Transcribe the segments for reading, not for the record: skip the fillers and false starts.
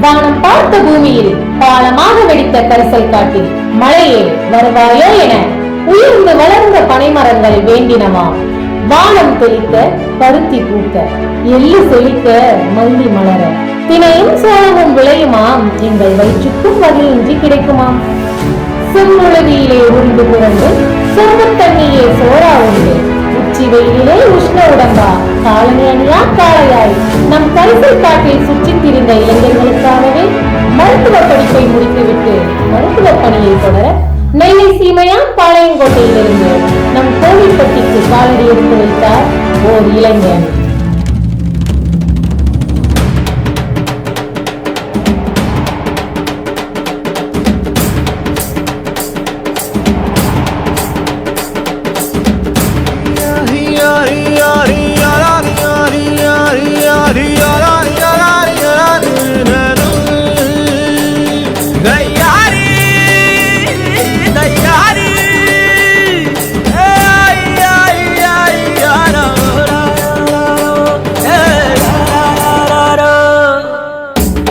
வானம் பார்த்த பூமியில் பாலமாக வெடித்த கரிசல் காட்டில் மழையே வருவாயோ என உயர்ந்து வளர்ந்த பனைமரங்கள் வேண்டினமா. வானம் தெளிக்க பருத்தி பூக்க எள்ளு செழிக்க மல்லி மலர தினையும் சோளமும் விளையுமாம் எங்கள் வயிற்றுக்கும் வகையின்றி கிடைக்குமாம். செம்முழுதியிலே உருண்டு புரண்டு சொர்க்கத் தண்ணியே சோறா உண்டு உச்சி வெயிலே உஷ்ண உடம்பா காலனி அணியா காளையாய் நம் கரிசல் காட்டில் சுற்றித் திரிந்த இளைஞர்களுக்காகவே மருத்துவ படிப்பை முடித்துவிட்டு மருத்துவ பணியை தொடர நெல்லை சீமையா பாளையங்கோட்டையிலிருந்து நம் கோவில்பட்டிக்கு காலடி எடுத்து வைத்தார் ஓர் இளைஞன்.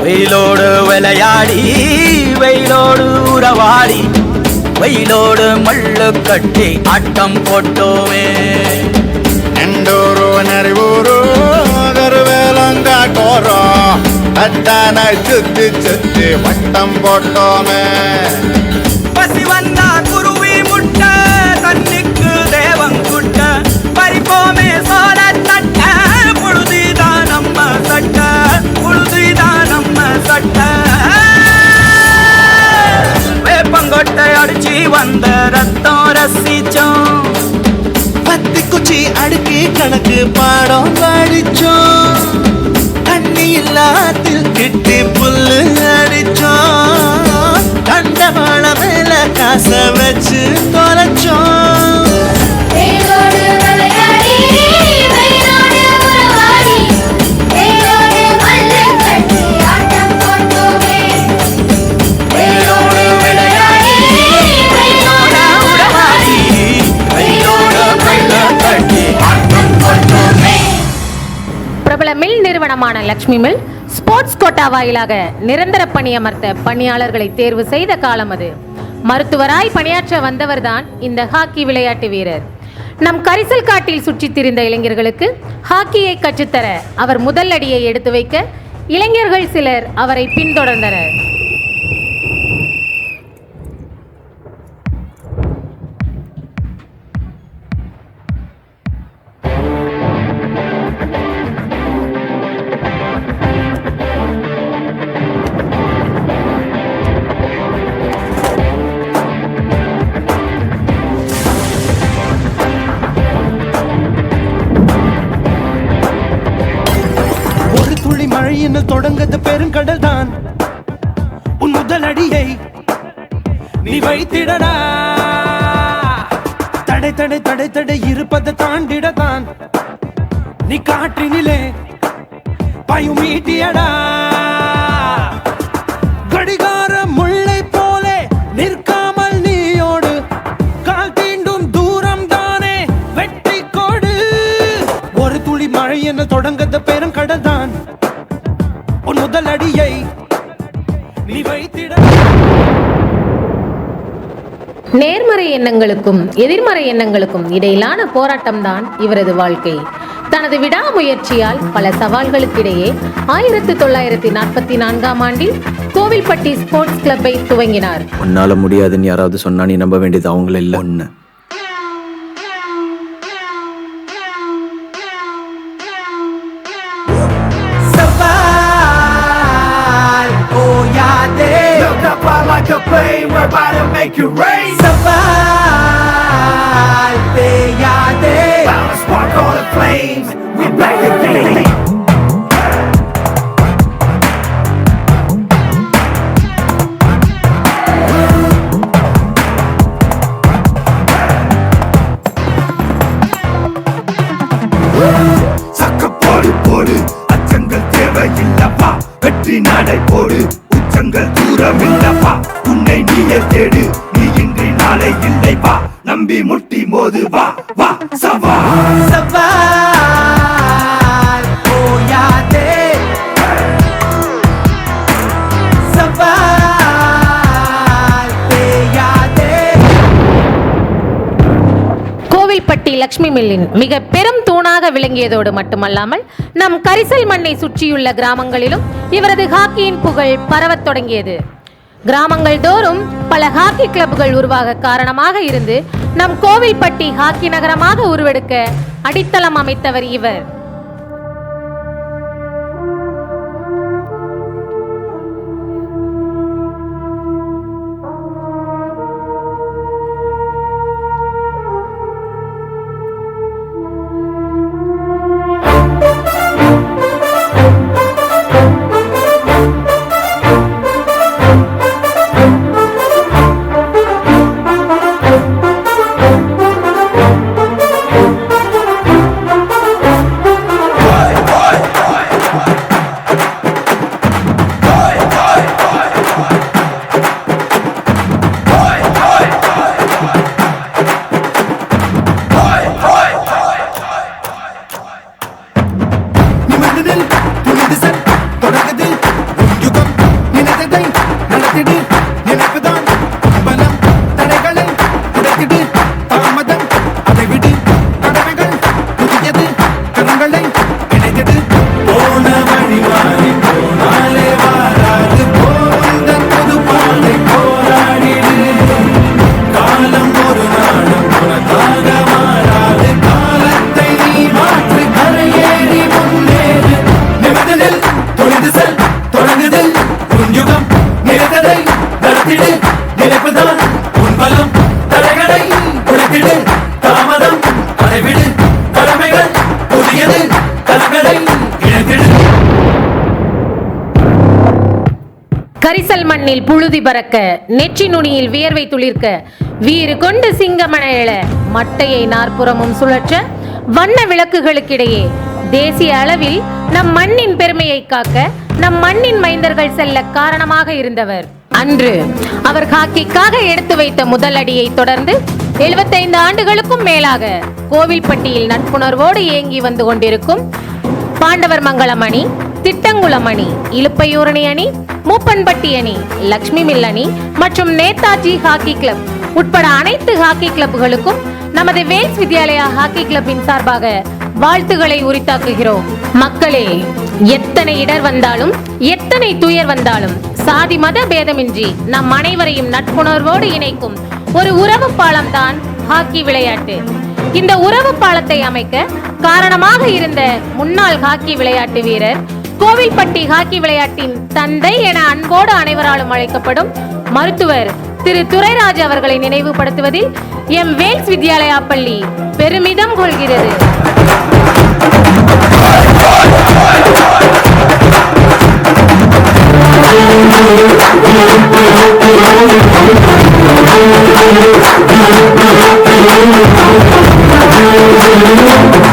வெயிலோடு விளையாடி வெயிலோடு உறவாடி வெயிலோடு மல்லு கட்டி ஆட்டம் போட்டோமே. எண்டூரு நெறிவூரு கருவேலங்காட்டோரோ அத்தான சுத்தி சுத்தி வட்டம் போட்டோமே. பசி வந்தா குருவி முட்ட தண்ணிக்கு தேவங்குட்ட பறிப்போமே சோழ தட்ட புழுதிதான் நம்ம சட்ட புழுதிதான் நம்ம சட்ட. வேப்பங்கொட்டை அடிச்சு வந்த ரத்தம் ரசிச்சோம் பத்தி குச்சி அடுக்கி கணக்கு பாடம் படிச்சோம் தண்ணி இல்லாத்தில் கிட்டி புல்லு அடிச்சோம் கண்டவாள மேல காச வச்சு தொலைச்சோம். பிரபல மில் நிறுவனமான லட்சுமி மில் ஸ்போர்ட்ஸ் கோட்டா வாயிலாக நிரந்தர பணியமர்த்த பணியாளர்களை தேர்வு செய்த காலம் அது. மருத்துவராய் பணியாற்ற வந்தவர்தான் இந்த ஹாக்கி விளையாட்டு வீரர். நம் கரிசல் காட்டில் சுற்றித் திரிந்த இளைஞர்களுக்கு ஹாக்கியை கற்றுத்தர அவர் முதல் அடியை எடுத்து வைக்க இளைஞர்கள் சிலர் அவரை பின்தொடர்ந்தனர். தொடங்கது பெருங்கடல் தான் உன் முதல் அடியை நீ வைத்திடடா. தடை தடை தடை தடை இருப்பதை தாண்டிடத்தான் நீ காற்றினிலே பயும் ஈட்டியடா. கடிகார முல்லை போலே நிற்காமல் நீயோடு கால் தீண்டும் தூரம் தானே வெற்றி கோடு. ஒரு துளி மழை என தொடங்கது பெருங்கடல் தான் உன் முதல் அடியை நீ வைத்திட. நேர்மறை எண்ணங்களுக்கும் எதிர்மறை எண்ணங்களுக்கும் இடையிலான போராட்டம்தான் இவரது வாழ்க்கை. தனது விடாமுயற்சியால் பல சவால்களுக்கிடையே 1944ஆம் ஆண்டில் கோவில்பட்டி ஸ்போர்ட்ஸ் கிளப்பை துவங்கினார். உன்னால முடியாதுன்னு யாராவது சொன்னா நீ நம்ப வேண்டியது அவங்கள இல்ல ஒண்ணு. Like a plane, we're about to make it rain. Survive, Beyonce. Bound to spark all the flames. We back again. சக்க போடு போடு அச்சங்கள் தேவையில்லப்பா வெற்றி நடை போடு உச்சங்கள் தூரம் இல்லப்பா உன்னை நீயே தேடு நீ இன்றி நாளை இல்லைப்பா நம்பி முட்டி மோது வா வா சவால் சவால் ஓயாதே லக்ஷ்மி மில்லின் மிக பெரும் தூணாக விளங்கியதோடு மட்டுமல்லாமல் நம் கரிசல் மண்ணை சுற்றியுள்ள கிராமங்களிலும் இவரது ஹாக்கியின் புகழ் பரவத் தொடங்கியது. கிராமங்கள் தோறும் பல ஹாக்கி கிளப்புகள் உருவாக காரணமாக இருந்து நம் கோவில்பட்டி ஹாக்கி நகரமாக உருவெடுக்க அடித்தளம் அமைத்தவர் இவர். கரிசல் மண்ணில் புழுதி பறக்க, நெற்றி நுனியில் வியர்வை துளிர்க்க, வீறு கொண்டு சிங்கமன எழ, மட்டையை நாற்புறமும் சுழற்ற, வண்ண விளக்குகளுக்கிடையே தேசிய அளவில் நம் மண்ணின் பெருமையை காக்க நம் மண்ணின் மைந்தர்கள் செல்ல காரணமாக இருந்தவர். அன்று அவர் ஹாக்கிக்காக எடுத்து வைத்த முதல் அடியை தொடர்ந்து 75 ஆண்டுகளுக்கும் மேலாக கோவில்பட்டியில் நட்புணர்வோடு இயங்கி வந்து கொண்டிருக்கும் பாண்டவர் மங்கலம் அணி, திட்டங்குளம் அணி, இலுப்பையூரணி அணி, மூப்பன்பட்டி அணி, லக்ஷ்மி மில் அணி மற்றும் நேதாஜி ஹாக்கி கிளப் உட்பட அனைத்து ஹாக்கி கிளப்புகளுக்கும் நமது வேல்ஸ் வித்யாலயா ஹாக்கி கிளப்பின் சார்பாக வாழ்த்துக்களை உரித்தாக்குகிறோம். மக்களே, எத்தனை இடர் வந்தாலும் எத்தனை துயர் வந்தாலும் சாதி மத பேதமின்றி நம் அனைவரையும் நட்புணர்வோடு இணைக்கும் ஒரு உறவு பாலம் தான் ஹாக்கி விளையாட்டு. இந்த உறவு பாலத்தை அமைக்க காரணமாக இருந்த முன்னாள் ஹாக்கி விளையாட்டு வீரர், கோவில்பட்டி ஹாக்கி விளையாட்டின் தந்தை என அன்போடு அனைவராலும் அழைக்கப்படும் மருத்துவர் திரு துரைராஜ் அவர்களை நினைவுபடுத்துவதில் எம் வேல்ஸ் வித்யாலயா பள்ளி பெருமிதம் கொள்கிறது. Thank you.